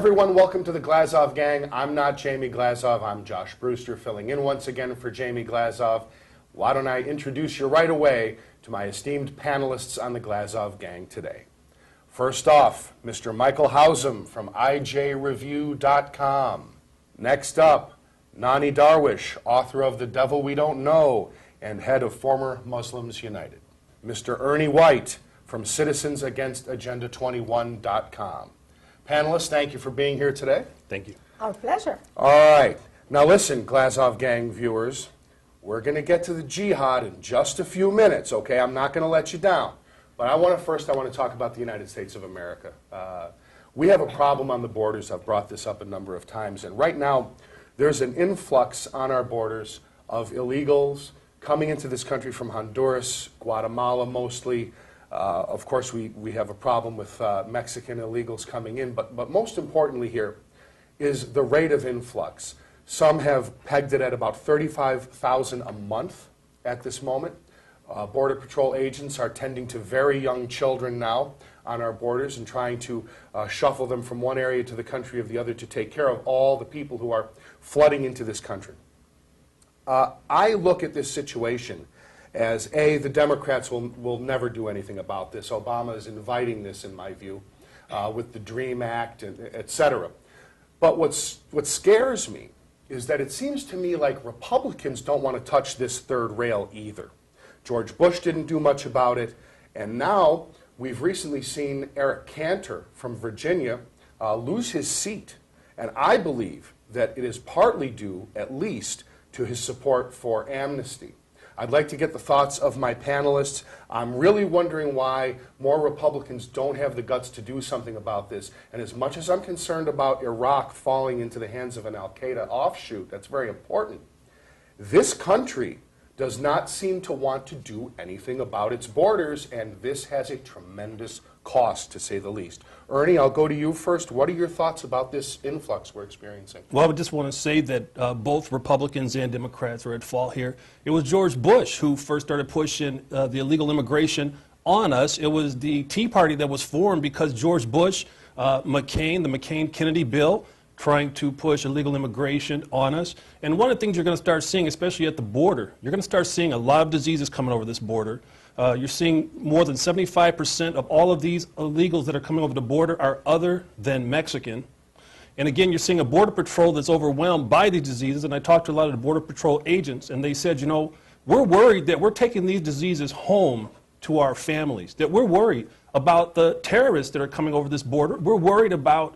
everyone. Welcome to the Glazov Gang. I'm not Jamie Glazov. I'm Josh Brewster, filling in once again for Jamie Glazov. Why don't I introduce you right away to my esteemed panelists on the Glazov Gang today. First off, Mr. Michael Hausum from IJReview.com. Next up, Nani Darwish, author of The Devil We Don't Know and head of Former Muslims United. Mr. Ernie White from CitizensAgainstAgenda21.com. Panelists, thank you for being here today. Thank you. Our pleasure. All right. Now listen, Glazov Gang viewers, we're going to get to the jihad in just a few minutes, okay? I'm not going to let you down. But I want to talk about the United States of America. We have a problem on the borders. I've brought this up a number of times. And right now, there's an influx on our borders of illegals coming into this country from Honduras, Guatemala mostly. Of course, we have a problem with Mexican illegals coming in, but most importantly here is the rate of influx. Some have pegged it at about 35,000 a month at this moment. Border Patrol agents are tending to very young children now on our borders and trying to shuffle them from one area to the country of the other to take care of all the people who are flooding into this country. I look at this situation as, A, the Democrats will never do anything about this. Obama is inviting this, in my view, with the DREAM Act, et cetera. But what scares me is that it seems to me like Republicans don't want to touch this third rail either. George Bush didn't do much about it, and now we've recently seen Eric Cantor from Virginia lose his seat. And I believe that it is partly due, at least, to his support for amnesty. I'd like to get the thoughts of my panelists. I'm really wondering why more Republicans don't have the guts to do something about this. And as much as I'm concerned about Iraq falling into the hands of an al-Qaeda offshoot, that's very important, this country does not seem to want to do anything about its borders, and this has a tremendous cost, to say the least. Ernie, I'll go to you first. What are your thoughts about this influx we're experiencing? Well, I would just want to say that both Republicans and Democrats are at fault here. It was George Bush who first started pushing the illegal immigration on us. It was the Tea Party that was formed because George Bush, the McCain-Kennedy bill, trying to push illegal immigration on us. And one of the things you're going to start seeing, especially at the border, you're going to start seeing a lot of diseases coming over this border. You're seeing more than 75% of all of these illegals that are coming over the border are other than Mexican. And again, you're seeing a Border Patrol that's overwhelmed by these diseases. And I talked to a lot of the Border Patrol agents, and they said, you know, we're worried that we're taking these diseases home to our families, that we're worried about the terrorists that are coming over this border. We're worried about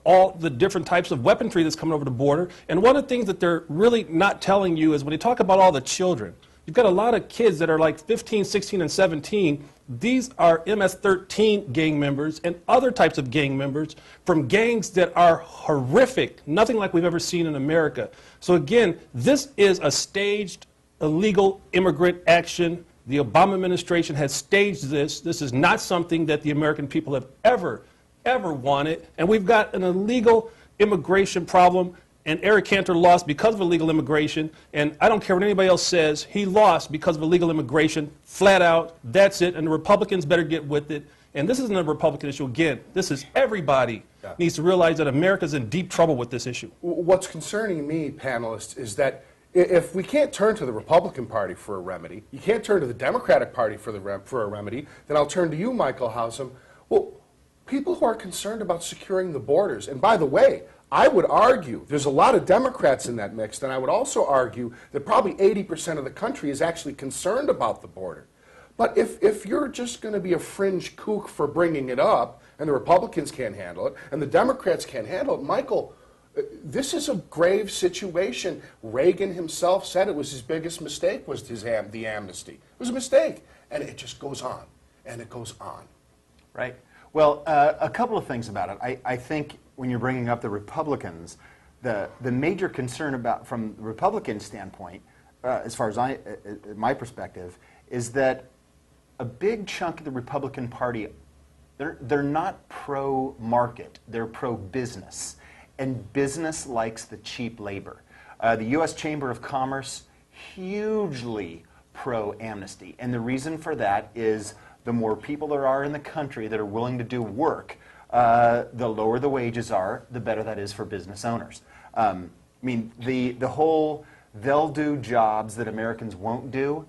all the different types of weaponry that's coming over the border. And one of the things that they're really not telling you is when they talk about all the children, you've got a lot of kids that are like 15, 16, and 17. These are MS-13 gang members and other types of gang members from gangs that are horrific, nothing like we've ever seen in America. So again, this is a staged illegal immigrant action. The Obama administration has staged this. This is not something that the American people have ever wanted. And we've got an illegal immigration problem. And Eric Cantor lost because of illegal immigration, and I don't care what anybody else says, he lost because of illegal immigration, flat out, that's it, and the Republicans better get with it. And this isn't a Republican issue. Again, this is everybody needs to realize that America's in deep trouble with this issue. What's concerning me, panelists, is that if we can't turn to the Republican Party for a remedy, you can't turn to the Democratic Party for a remedy, then I'll turn to you, Michael Hausum. Well, people who are concerned about securing the borders, and by the way, I would argue, there's a lot of Democrats in that mix, and I would also argue that probably 80% of the country is actually concerned about the border. But if you're just going to be a fringe kook for bringing it up, and the Republicans can't handle it, and the Democrats can't handle it, Michael, this is a grave situation. Reagan himself said it was his biggest mistake was the amnesty. It was a mistake, and it just goes on, and it goes on. Right. Well, a couple of things about it. I think when you're bringing up the Republicans, the major concern from the Republican standpoint, as far as my perspective, is that a big chunk of the Republican Party, they're not pro-market, they're pro-business. And business likes the cheap labor. The U.S. Chamber of Commerce, hugely pro-amnesty. And the reason for that is the more people there are in the country that are willing to do work, the lower the wages are, the better that is for business owners. I mean, the whole they'll do jobs that Americans won't do,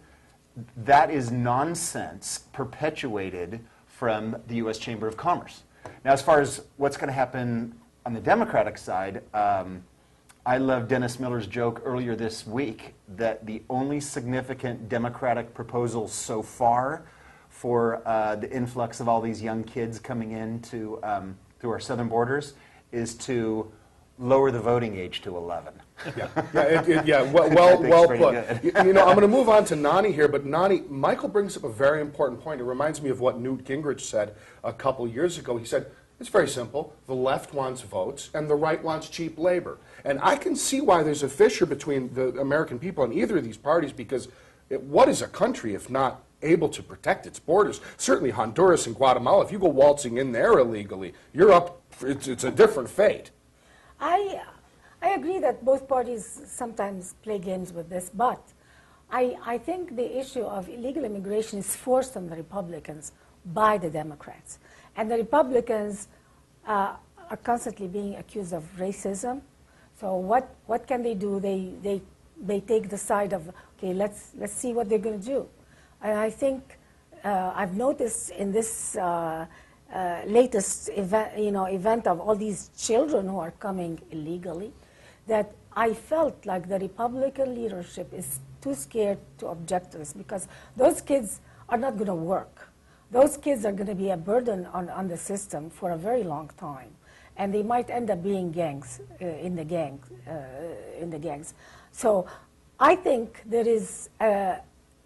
that is nonsense perpetuated from the U.S. Chamber of Commerce. Now, as far as what's going to happen on the Democratic side, I love Dennis Miller's joke earlier this week that the only significant Democratic proposals so far for the influx of all these young kids coming in to through our southern borders is to lower the voting age to 11. Well put. You know, I'm going to move on to Nani here, but Nani, Michael brings up a very important point. It reminds me of what Newt Gingrich said a couple years ago. He said, it's very simple. The left wants votes, and the right wants cheap labor. And I can see why there's a fissure between the American people and either of these parties, because what is a country if not able to protect its borders? Certainly Honduras and Guatemala, if you go waltzing in there illegally, you're up, it's a different fate. I agree that both parties sometimes play games with this, but I think the issue of illegal immigration is forced on the Republicans by the Democrats. And the Republicans are constantly being accused of racism. So what can they do? They take the side of, okay, let's see what they're going to do. And I think I've noticed in this latest event of all these children who are coming illegally, that I felt like the Republican leadership is too scared to object to this, because those kids are not going to work. Those kids are going to be a burden on the system for a very long time, and they might end up being gangs in the gangs. So I think there is.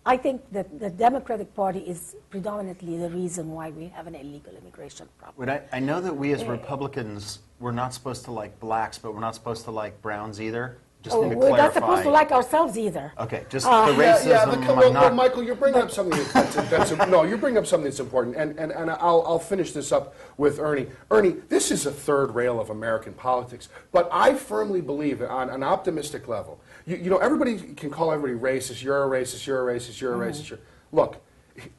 I think that the Democratic Party is predominantly the reason why we have an illegal immigration problem. But I know that we as Republicans, we're not supposed to like blacks, but we're not supposed to like browns either. Just need to we're clarify. not supposed to like ourselves either. Okay, just the racism. Well, Michael, you're bringing up something you're bringing up something that's important, and I'll finish this up with Ernie. Ernie, this is a third rail of American politics, but I firmly believe on an optimistic level. You know, everybody can call everybody racist. You're a racist. You're a racist. You're a racist. Look,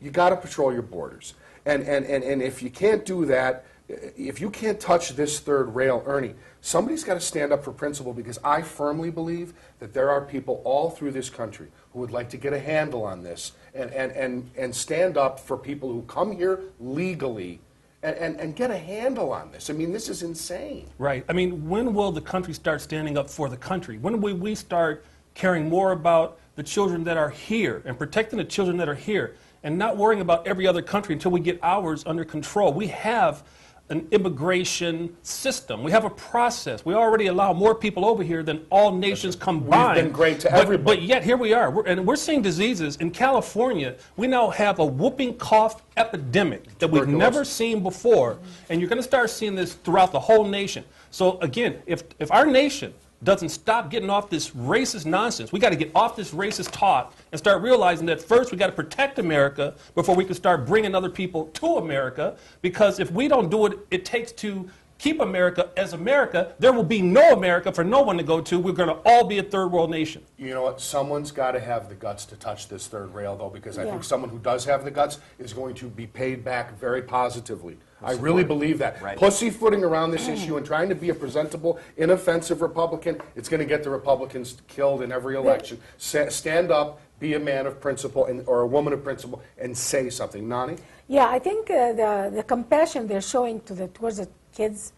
you got to patrol your borders, and if you can't do that, if you can't touch this third rail, Ernie, somebody's got to stand up for principle, because I firmly believe that there are people all through this country who would like to get a handle on this and stand up for people who come here legally and get a handle on this. I mean, this is insane. Right. I mean, when will the country start standing up for the country? When will we start caring more about the children that are here and protecting the children that are here and not worrying about every other country until we get ours under control? We have an immigration system. We have a process. We already allow more people over here than all nations combined. We've been great to everybody. But yet here we are, we're seeing diseases. In California, we now have a whooping cough epidemic that we've never seen before, and you're going to start seeing this throughout the whole nation. So again, if our nation doesn't stop getting off this racist nonsense, we got to get off this racist talk and start realizing that first we got to protect America before we can start bringing other people to America, because if we don't do what it takes to keep America as America, there will be no America for no one to go to. We're going to all be a third world nation. You know what? Someone's got to have the guts to touch this third rail, though, because I think someone who does have the guts is going to be paid back very positively. I really believe that. Right. Pussyfooting around this issue and trying to be a presentable, inoffensive Republican, it's going to get the Republicans killed in every election. Stand up, be a man of principle or a woman of principle, and say something. Nani? Yeah, I think the compassion they're showing towards the kids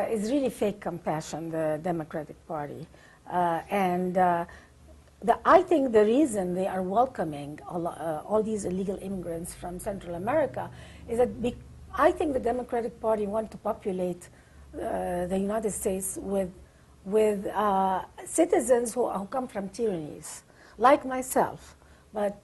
is really fake compassion, the Democratic Party. I think the reason they are welcoming all these illegal immigrants from Central America is that I think the Democratic Party want to populate the United States with citizens who come from tyrannies, like myself. But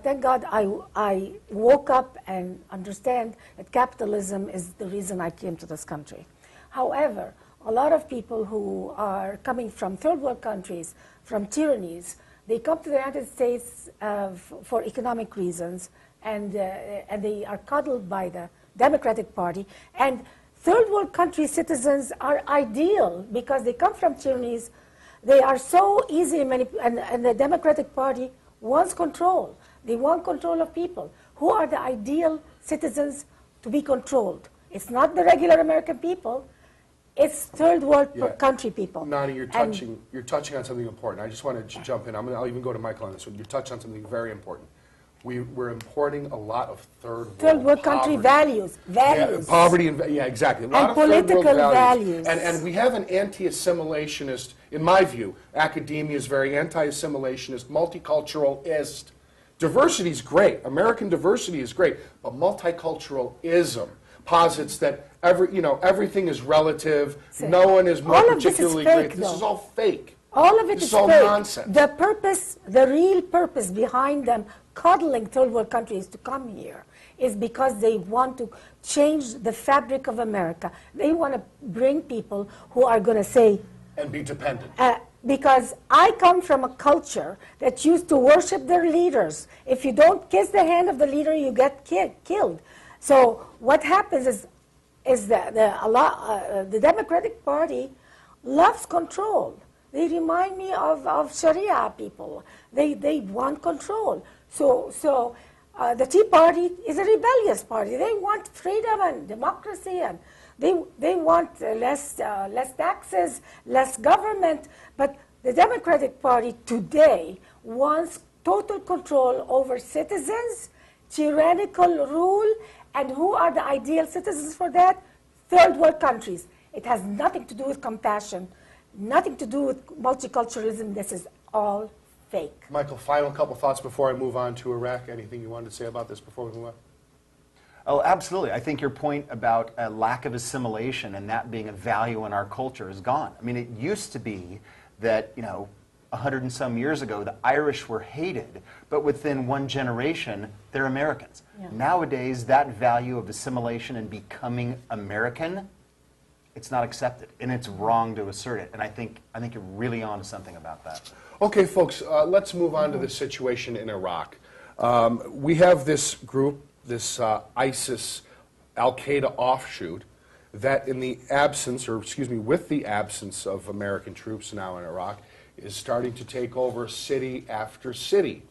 thank God I woke up and understand that capitalism is the reason I came to this country. However, a lot of people who are coming from third world countries, from tyrannies, they come to the United States for economic reasons, and they are coddled by the Democratic Party. And third world country citizens are ideal because they come from tyrannies. They are so easily manipulated, and the Democratic Party wants control. They want control of people. Who are the ideal citizens to be controlled? It's not the regular American people. It's third world country people. Nani, you're touching on something important. I just want to jump in. I'll even go to Michael on this one. You're touching on something very important. We're importing a lot of third world country poverty. values. Yeah, poverty and exactly. A lot And of third world political values. And we have an anti-assimilationist, in my view, academia is very anti-assimilationist, multiculturalist. Diversity is great. American diversity is great, but multiculturalism posits that everything is relative. No one is more particularly great. This is all fake. All of it is all fake. nonsense. The real purpose behind them coddling third world countries to come here is because they want to change the fabric of America. They want to bring people who are going to say... And be dependent. Because I come from a culture that used to worship their leaders. If you don't kiss the hand of the leader, you get killed. So what happens is that the Democratic Party loves control. They remind me of Sharia people. They want control. So the Tea Party is a rebellious party. They want freedom and democracy, and they want less taxes, less government. But the Democratic Party today wants total control over citizens, tyrannical rule, and who are the ideal citizens for that? Third world countries. It has nothing to do with compassion, nothing to do with multiculturalism. This is all fake. Michael, final couple thoughts before I move on to Iraq. Anything you wanted to say about this before we move on? Oh, absolutely. I think your point about a lack of assimilation and that being a value in our culture is gone. I mean, it used to be that, 100 and some years ago, the Irish were hated, but within one generation, they're Americans. Yeah. Nowadays, that value of assimilation and becoming American, it's not accepted, and it's wrong to assert it. And I think you're really on to something about that. Okay, folks, let's move on to the situation in Iraq. We have this group, this ISIS Al-Qaeda offshoot, that in the absence, with the absence of American troops now in Iraq, is starting to take over city after city.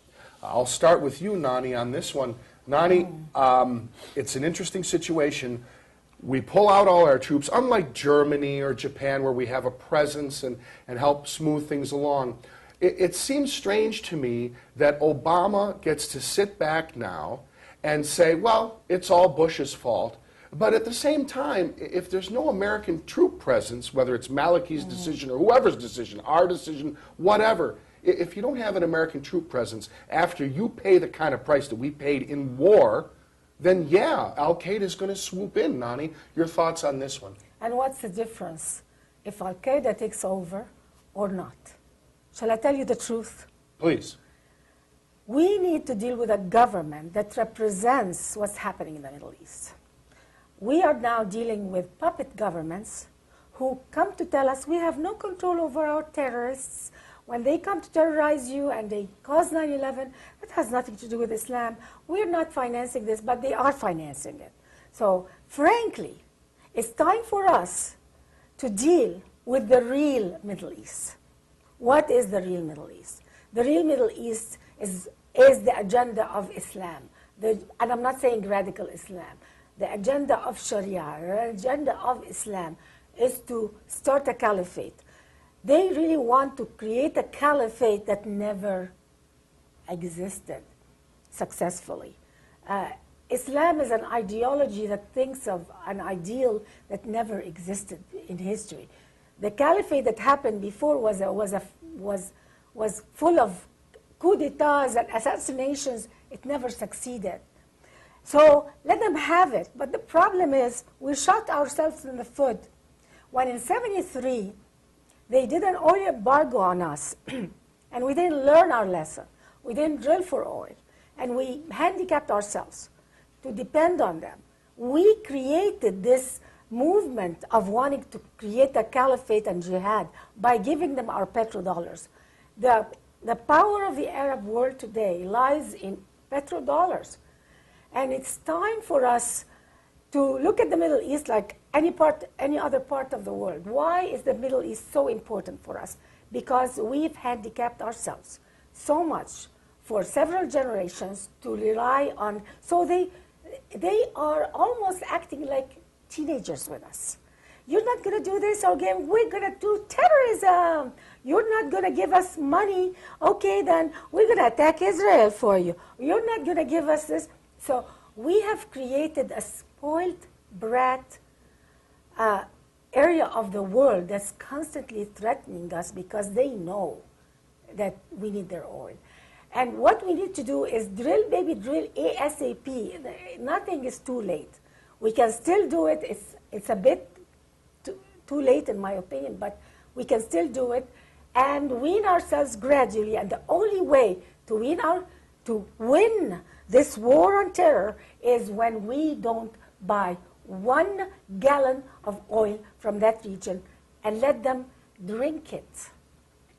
I'll start with you, Nani, on this one. Nani, it's an interesting situation. We pull out all our troops, unlike Germany or Japan, where we have a presence and help smooth things along. It seems strange to me that Obama gets to sit back now and say, well, it's all Bush's fault. But at the same time, if there's no American troop presence, whether it's Maliki's decision or whoever's decision, our decision, whatever, if you don't have an American troop presence after you pay the kind of price that we paid in war, then yeah, Al-Qaeda is going to swoop in. Nani, your thoughts on this one? And what's the difference if Al-Qaeda takes over or not? Shall I tell you the truth? Please. We need to deal with a government that represents what's happening in the Middle East. We are now dealing with puppet governments who come to tell us we have no control over our terrorists. When they come to terrorize you and they cause 9/11, that has nothing to do with Islam. We're not financing this, but they are financing it. So, frankly, it's time for us to deal with the real Middle East. What is the real Middle East? The real Middle East is the agenda of Islam. And I'm not saying radical Islam. The agenda of Sharia, the agenda of Islam is to start a caliphate. They really want to create a caliphate that never existed successfully. Islam is an ideology that thinks of an ideal that never existed in history. The caliphate that happened before was full of coups d'etats and assassinations. It never succeeded. So let them have it. But the problem is we shot ourselves in the foot when in 73 they did an oil embargo on us and we didn't learn our lesson. We didn't drill for oil and we handicapped ourselves to depend on them. We created this movement of wanting to create a caliphate and jihad by giving them our petrodollars. The power of the Arab world today lies in petrodollars. And it's time for us to look at the Middle East like any other part of the world. Why is the Middle East so important for us? Because we've handicapped ourselves so much for several generations to rely on. So they are almost acting like teenagers with us. You're not going to do this, okay, we're going to do terrorism. You're not going to give us money, okay, then we're going to attack Israel for you. You're not going to give us this. So we have created a spoiled brat area of the world that's constantly threatening us because they know that we need their oil. And what we need to do is drill, baby, drill ASAP. Nothing is too late. We can still do it. It's a bit too late, in my opinion, but we can still do it and wean ourselves gradually. And the only way to win this war on terror is when we don't buy 1 gallon of oil from that region and let them drink it.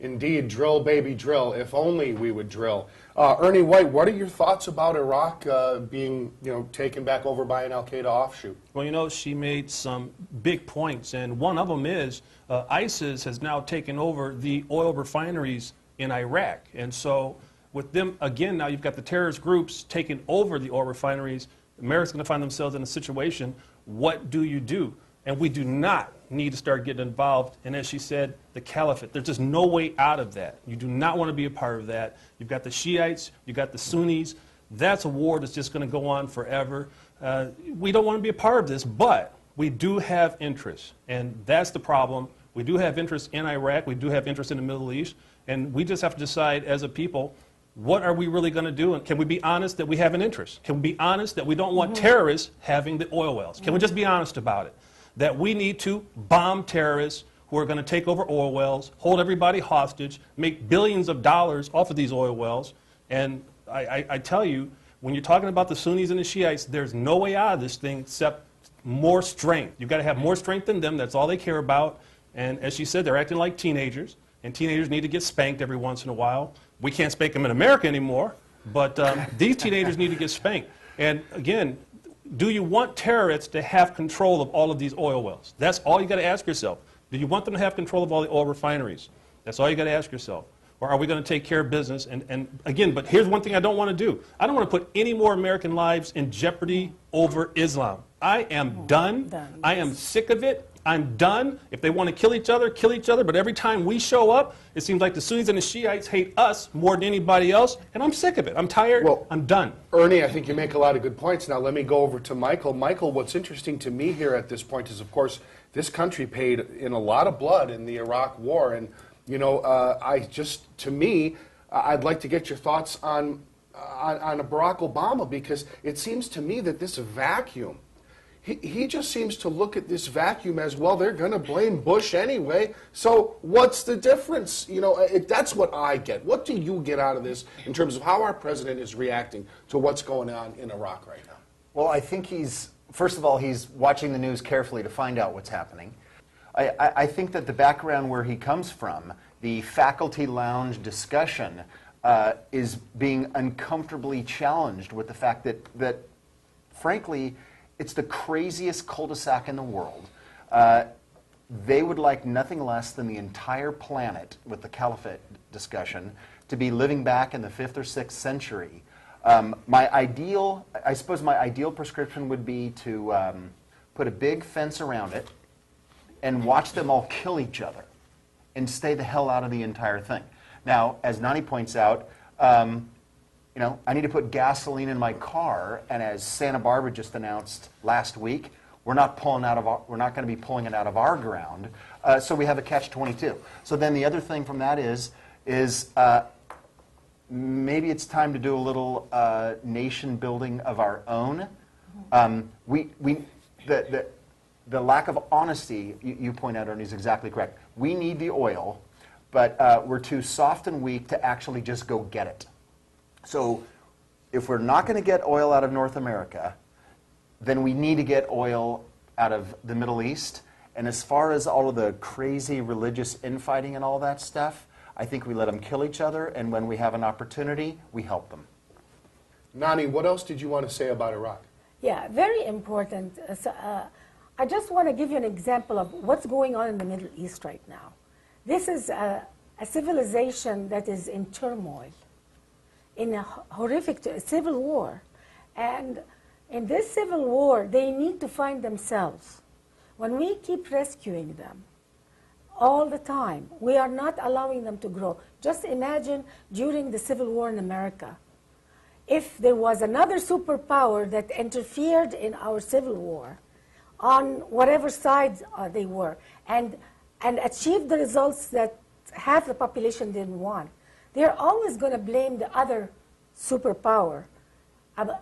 Indeed, drill, baby, drill. If only we would drill. Ernie White, what are your thoughts about Iraq being, taken back over by an Al-Qaeda offshoot? Well, she made some big points, and one of them is ISIS has now taken over the oil refineries in Iraq. And so with them, again, now you've got the terrorist groups taking over the oil refineries. America's going to find themselves in a situation, what do you do? And we do not need to start getting involved in, as she said, the caliphate. There's just no way out of that. You do not want to be a part of that. You've got the Shiites, you've got the Sunnis. That's a war that's just going to go on forever. We don't want to be a part of this, but we do have interests, and that's the problem. We do have interest in Iraq. We do have interest in the Middle East, and we just have to decide as a people, what are we really going to do? And can we be honest that we have an interest? Can we be honest that we don't want terrorists having the oil wells? Can we just be honest about it? That we need to bomb terrorists who are going to take over oil wells, hold everybody hostage, make billions of dollars off of these oil wells. And I tell you, when you're talking about the Sunnis and the Shiites, there's no way out of this thing except more strength. You've got to have more strength than them. That's all they care about. And as she said, they're acting like teenagers, and teenagers need to get spanked every once in a while. We can't spank them in America anymore, but these teenagers need to get spanked. And again, do you want terrorists to have control of all of these oil wells? That's all you got to ask yourself. Do you want them to have control of all the oil refineries? That's all you got to ask yourself. Or are we going to take care of business? And again, but here's one thing I don't want to do. I don't want to put any more American lives in jeopardy over Islam. I am done. I am sick of it. I'm done. If they want to kill each other, kill each other. But every time we show up, it seems like the Sunnis and the Shiites hate us more than anybody else. And I'm sick of it. I'm tired. Well, I'm done. Ernie, I think you make a lot of good points. Now let me go over to Michael. Michael, what's interesting to me here at this point is, of course, this country paid in a lot of blood in the Iraq war. And, to me, I'd like to get your thoughts on Barack Obama, because it seems to me that this vacuum, he just seems to look at this vacuum as, well, they're going to blame Bush anyway, so what's the difference? That's what I get. What do you get out of this in terms of how our president is reacting to what's going on in Iraq right now? Well, I think first of all, he's watching the news carefully to find out what's happening. I think that the background where he comes from, the faculty lounge discussion, is being uncomfortably challenged with the fact that frankly, it's the craziest cul-de-sac in the world. They would like nothing less than the entire planet, with the caliphate discussion, to be living back in the 5th or 6th century. I suppose my ideal prescription would be to put a big fence around it and watch them all kill each other and stay the hell out of the entire thing. Now, as Nani points out, I need to put gasoline in my car, and as Santa Barbara just announced last week, we're not going to be pulling it out of our ground, so we have a catch-22. So then the other thing from that is maybe it's time to do a little nation building of our own. The lack of honesty you point out, Ernie, is exactly correct. We need the oil, but we're too soft and weak to actually just go get it. So if we're not going to get oil out of North America, then we need to get oil out of the Middle East. And as far as all of the crazy religious infighting and all that stuff, I think we let them kill each other, and when we have an opportunity, we help them. Nani, what else did you want to say about Iraq? Yeah, very important. I just want to give you an example of what's going on in the Middle East right now. This is a civilization that is in turmoil, in a horrific civil war. And In this civil war, they need to find themselves. When we keep rescuing them all the time, we are not allowing them to grow. Just imagine during the Civil War in America, if there was another superpower that interfered in our Civil War, on whatever side they were, and achieved the results that half the population didn't want, they're always going to blame the other superpower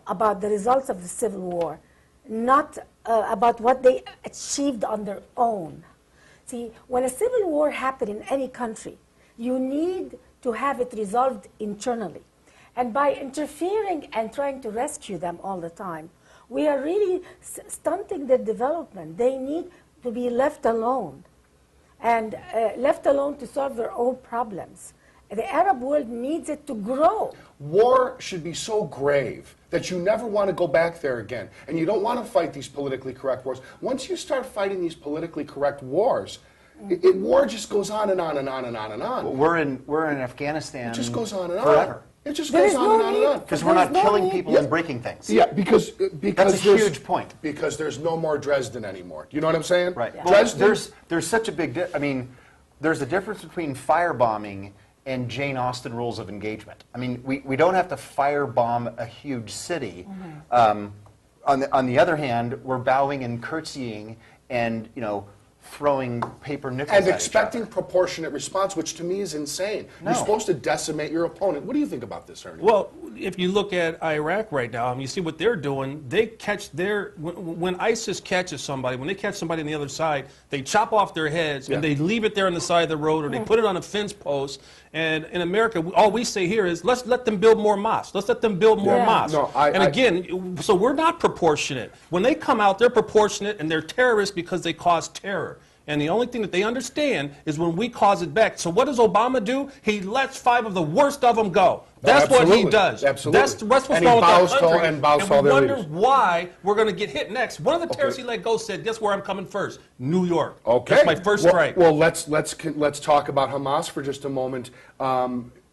about the results of the Civil War, not about what they achieved on their own. See, when a civil war happens in any country, you need to have it resolved internally. And by interfering and trying to rescue them all the time, we are really stunting their development. They need to be left alone, and left alone to solve their own problems. The Arab world needs it to grow. War should be so grave that you never want to go back there again. And you don't want to fight these politically correct wars. Once you start fighting these politically correct wars, war just goes on and on and on and on and on. Well, we're in Afghanistan. It just goes on and on. Forever. It just There goes is on no and on and need on. Because we're not There's no killing need- people Yeah. and breaking things. Yeah, because That's a there's- huge point. Because there's no more Dresden anymore. You know what I'm saying? Right. Yeah. Well, Dresden, there's such a big I mean, there's a difference between firebombing and Jane Austen rules of engagement. I mean, we don't have to firebomb a huge city. On the other hand, we're bowing and curtsying and, throwing paper nickels and at expecting each other. proportionate response, which to me is insane. No. You're supposed to decimate your opponent. What do you think about this, Ernie? Well, if you look at Iraq right now, you see what they're doing. They catch when ISIS catches somebody, when they catch somebody on the other side, they chop off their heads and Yeah. they leave it there on the side of the road, or they put it on a fence post. And in America, all we say here is, let's let them build more mosques. Let's let them build more Yeah. mosques. No, and again, so we're not proportionate. When they come out, they're proportionate, and they're terrorists because they cause terror. And the only thing that they understand is when we cause it back. So what does Obama do? He lets 5 of the worst of them go. That's what he absolutely. does. Absolutely. That's what's And he wrong with bows our to- country. and bows to all we their wonder leaders. why we're going to get hit next. One of the terrorists he let go said, "Guess where I'm coming first? New York." Okay. That's my first well, strike. Well, let's talk about Hamas for just a moment.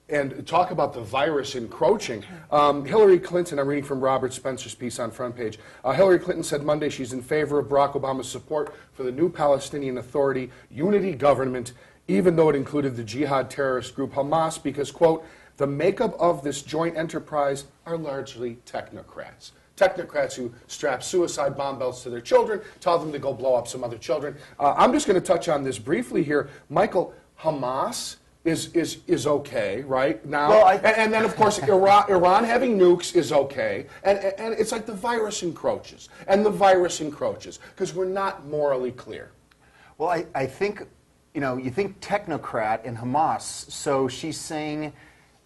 And talk about the virus encroaching. Hillary Clinton, I'm reading from Robert Spencer's piece on Front Page. Hillary Clinton said Monday she's in favor of Barack Obama's support for the new Palestinian Authority unity government, even though it included the jihad terrorist group Hamas, because, quote, the makeup of this joint enterprise are largely technocrats. Technocrats who strap suicide bomb belts to their children, tell them to go blow up some other children. I'm just going to touch on this briefly here. Michael, Hamas is okay, right? Now, Well, and then, of course, Iran having nukes is okay. And it's like the virus encroaches, and the virus encroaches, because we're not morally clear. Well, I think, you think technocrat and Hamas, so she's saying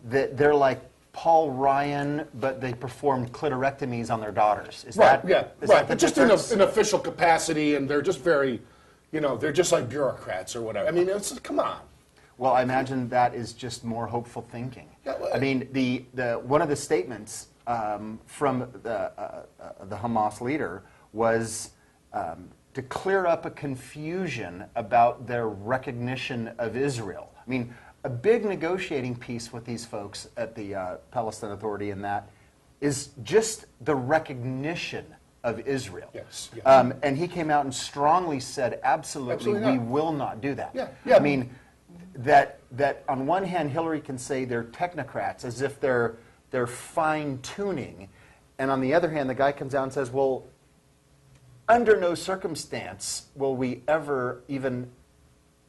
that they're like Paul Ryan, but they performed clitorectomies on their daughters. Is Right, that, yeah, is right. that the But just in difference? an official capacity, and they're just very, they're just like bureaucrats or whatever. I mean, come on. Well, I imagine that is just more hopeful thinking. Yeah, well, I mean, the one of the statements from the Hamas leader was to clear up a confusion about their recognition of Israel. I mean, a big negotiating piece with these folks at the Palestine Authority in that is just the recognition of Israel. Yes, yeah. And he came out and strongly said, absolutely Absolutely we not. will not do that. Yeah, yeah. I mean, that on one hand Hillary can say they're technocrats as if they're fine tuning, and on the other hand the guy comes out and says, well, under no circumstance will we ever even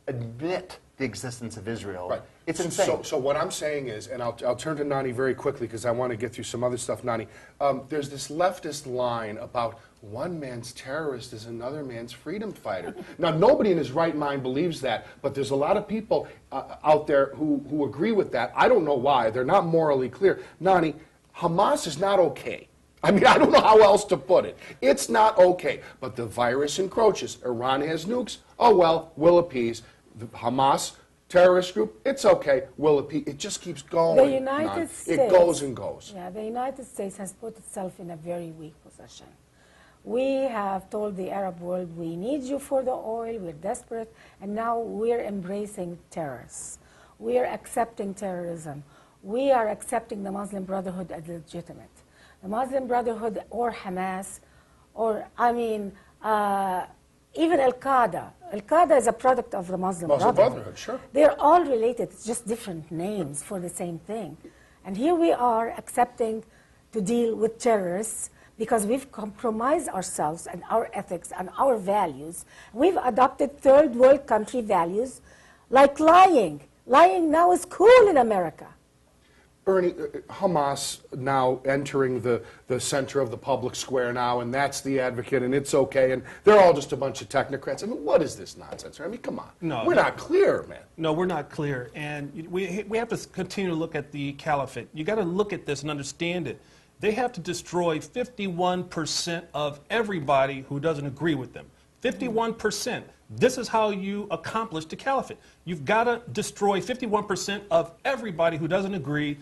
admit the existence of Israel. Right. It's insane. So what I'm saying is, and I'll turn to Nani very quickly because I want to get through some other stuff, Nani. There's this leftist line about one man's terrorist is another man's freedom fighter. Now, nobody in his right mind believes that, but there's a lot of people out there who agree with that. I don't know why. They're not morally clear. Nani, Hamas is not okay. I mean, I don't know how else to put it. It's not okay. But the virus encroaches. Iran has nukes. Oh, well, we'll appease. The Hamas terrorist group, it's okay. We'll appease. It just keeps going. The United Nani. States. It goes and goes. Yeah, the United States has put itself in a very weak position. We have told the Arab world, we need you for the oil, we're desperate, and now we're embracing terrorists. We are accepting terrorism. We are accepting the Muslim Brotherhood as legitimate. the Muslim Brotherhood or Hamas, or, I mean, even Al-Qaeda. Al-Qaeda is a product of the Muslim Brotherhood. Sure. They're all related. It's just different names for the same thing. And here we are accepting to deal with terrorists because we've compromised ourselves and our ethics and our values. We've adopted third world country values like lying. Lying now is cool in America. Ernie, Hamas now entering the center of the public square now, and that's the advocate, and it's okay, and they're all just a bunch of technocrats. I mean, what is this nonsense? I mean, come on. No, we're not clear, man. No, we're not clear. And we have to continue to look at the caliphate. You got to look at this and understand it. They have to destroy 51% of everybody who doesn't agree with them. 51%. This is how you accomplish the caliphate. You've got to destroy 51% of everybody who doesn't agree.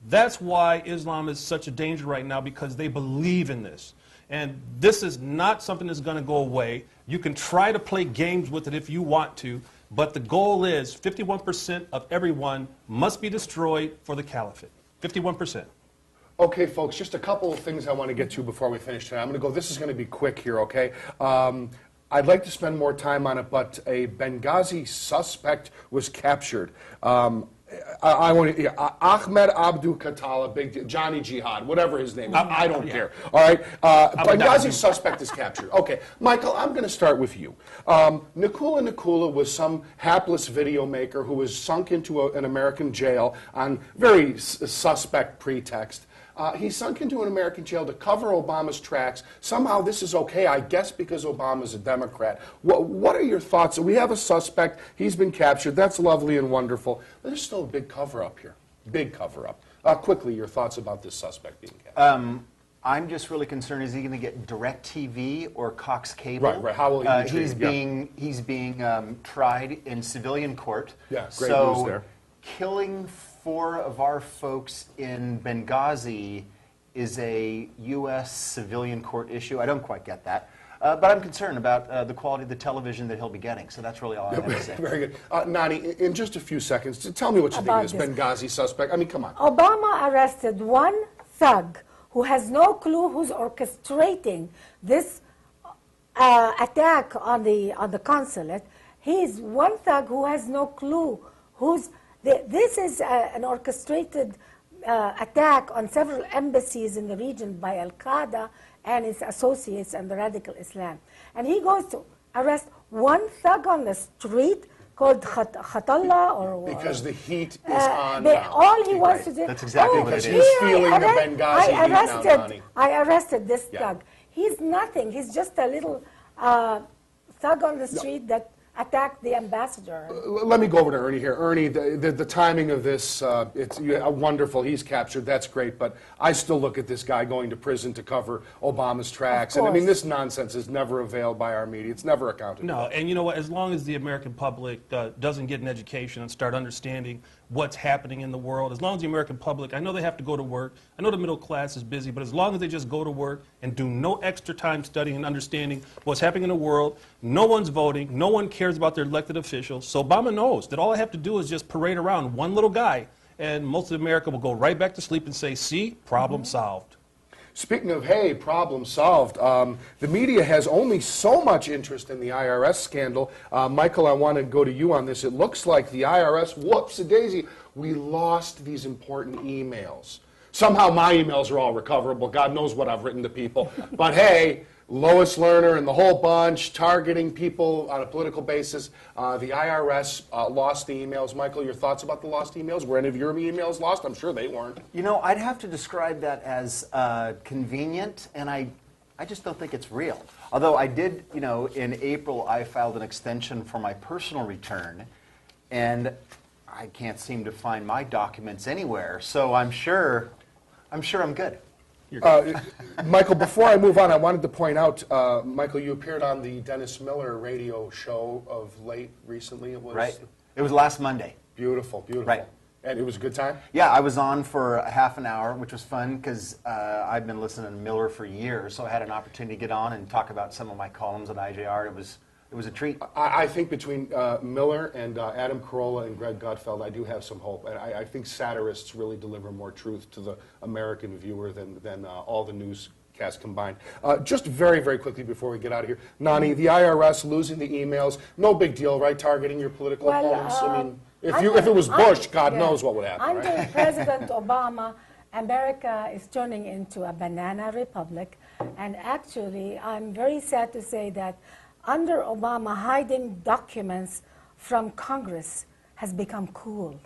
That's why Islam is such a danger right now, because they believe in this. And this is not something that's going to go away. You can try to play games with it if you want to, but the goal is 51% of everyone must be destroyed for the caliphate. 51%. Okay, folks, just a couple of things I want to get to before we finish tonight. I'm going to go, this is going to be quick here, okay? I'd like to spend more time on it, but a Benghazi suspect was captured. I want to, Ahmed Abdul Khatala, Big Johnny Jihad, whatever his name is. I don't care. All right. Benghazi suspect is captured. Okay, Michael, I'm going to start with you. Nakula was some hapless video maker who was sunk into an American jail on very suspect pretext. He sunk into an American jail to cover Obama's tracks. Somehow this is okay, I guess, because Obama's a Democrat. What are your thoughts? We have a suspect. He's been captured. That's lovely and wonderful. But there's still a big cover-up here. Big cover-up. Quickly, your thoughts about this suspect being captured. I'm just really concerned, is he going to get DirecTV or Cox Cable? Right. How will he be treated? He's being tried in civilian court. Yeah, great news there. Killing 4 of our folks in Benghazi is a U.S. civilian court issue. I don't quite get that. But I'm concerned about the quality of the television that he'll be getting. So that's really all I have to say. Very good. Nani, in just a few seconds, tell me what you think of this Benghazi suspect. I mean, come on. Obama arrested one thug who has no clue who's orchestrating this attack on the consulate. He's one thug who has no clue who's... This is an orchestrated attack on several embassies in the region by Al-Qaeda and its associates and the radical Islam. And he goes to arrest one thug on the street called Khatalla or... Because the heat is on. All he wants to do... That's exactly what it is. He's feeling the Benghazi heat now, Nani. I arrested this thug. He's nothing. He's just a little thug on the street that attacked the ambassador. Let me go over to Ernie here. Ernie, the timing of this, it's wonderful. He's captured. That's great. But I still look at this guy going to prison to cover Obama's tracks. And I mean, this nonsense is never availed by our media. It's never accounted for. No, and you know what? As long as the American public doesn't get an education and start understanding what's happening in the world, as long as the American public, I know they have to go to work. I know the middle class is busy, but as long as they just go to work and do no extra time studying and understanding what's happening in the world, no one's voting, no one cares about their elected officials. So Obama knows that all I have to do is just parade around one little guy, and most of America will go right back to sleep and say, see, problem solved. Speaking of, hey, problem solved, the media has only so much interest in the IRS scandal. Michael, I want to go to you on this. It looks like the IRS, whoops-a-daisy, we lost these important emails. Somehow my emails are all recoverable. God knows what I've written to people. But hey, Lois Lerner and the whole bunch targeting people on a political basis. The IRS lost the emails. Michael, your thoughts about the lost emails? Were any of your emails lost? I'm sure they weren't. You know, I'd have to describe that as convenient, and I just don't think it's real. Although I did, you know, in April I filed an extension for my personal return, and I can't seem to find my documents anywhere. So I'm sure I'm good. Michael, before I move on, I wanted to point out, Michael, you appeared on the Dennis Miller radio show of late recently. It was right. It was last Monday. Beautiful, beautiful. Right. And it was a good time? Yeah, I was on for a half an hour, which was fun because I've been listening to Miller for years, so I had an opportunity to get on and talk about some of my columns at IJR. It It was a treat. I think between Miller and Adam Carolla and Greg Gutfeld, I do have some hope. And I think satirists really deliver more truth to the American viewer than all the newscasts combined. Just very, very quickly before we get out of here, Nani, the IRS losing the emails, no big deal, right? Targeting your political opponents. I mean, if it was Bush, God knows what would happen. Under Right? President Obama, America is turning into a banana republic. And actually, I'm very sad to say that under Obama, hiding documents from Congress has become cool.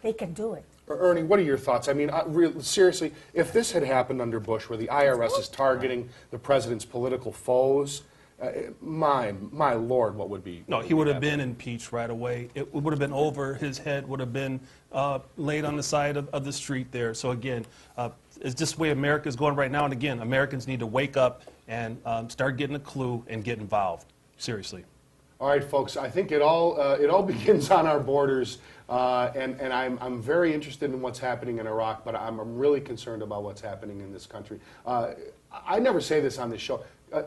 They can do it. Ernie, what are your thoughts? I mean, seriously, if this had happened under Bush, where the IRS is targeting the president's political foes, my Lord, what would be? No, he would have been impeached right away. It would have been over. His head would have been laid on the side of the street there. So again, it's just the way America is going right now. And again, Americans need to wake up and start getting a clue and get involved. Seriously. All right, folks. I think it all begins on our borders, and I'm very interested in what's happening in Iraq, but I'm really concerned about what's happening in this country. I never say this on this show.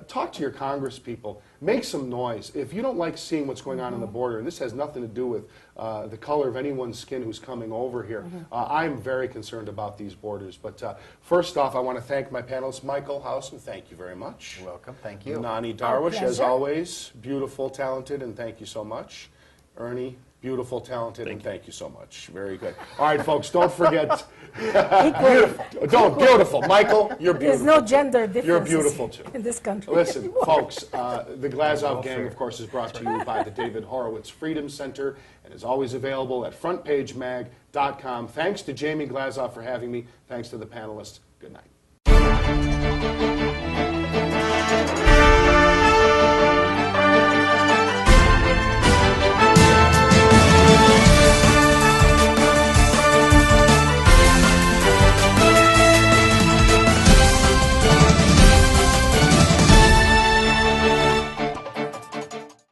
Talk to your Congress people. Make some noise. If you don't like seeing what's going on the border, and this has nothing to do with the color of anyone's skin who's coming over here, I'm very concerned about these borders. But first off, I want to thank my panelists. Michael Hausman, thank you very much. You're welcome. Thank you. Nani Darwish, as pleasure. always, beautiful, talented, and thank you so much. Ernie, beautiful, talented, and thank you so much. Very good. All right, folks, don't forget. Beautiful. Michael, you're beautiful. There's no gender difference You're beautiful, too. in this country. Listen, anymore. folks, the Glazov Gang, of course, is brought to you by the David Horowitz Freedom Center and is always available at frontpagemag.com. Thanks to Jamie Glazov for having me. Thanks to the panelists. Good night.